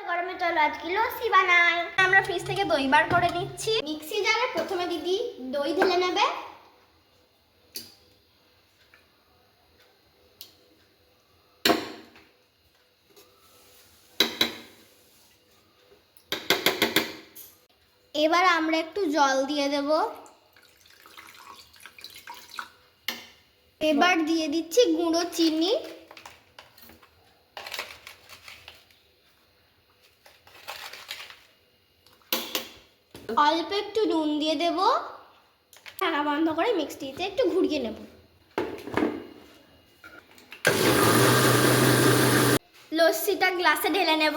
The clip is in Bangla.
গরমে চলো আজকে লস্যি বানাই। আমরা ফ্রিজ থেকে দই বার করে নিচ্ছি। মিক্সি জারে প্রথমে দিদি দই ঢেলে নেবে। এবার আমরা একটু জল দিয়ে দেব। এবার দিয়ে দিচ্ছি গুঁড়ো চিনি, অল্প একটু নুন দিয়ে দেব। ঢাকা বন্ধ করে মিক্সিতে একটু ঘুরিয়ে নেব। লস্যিটা গ্লাসে ঢেলে নেব।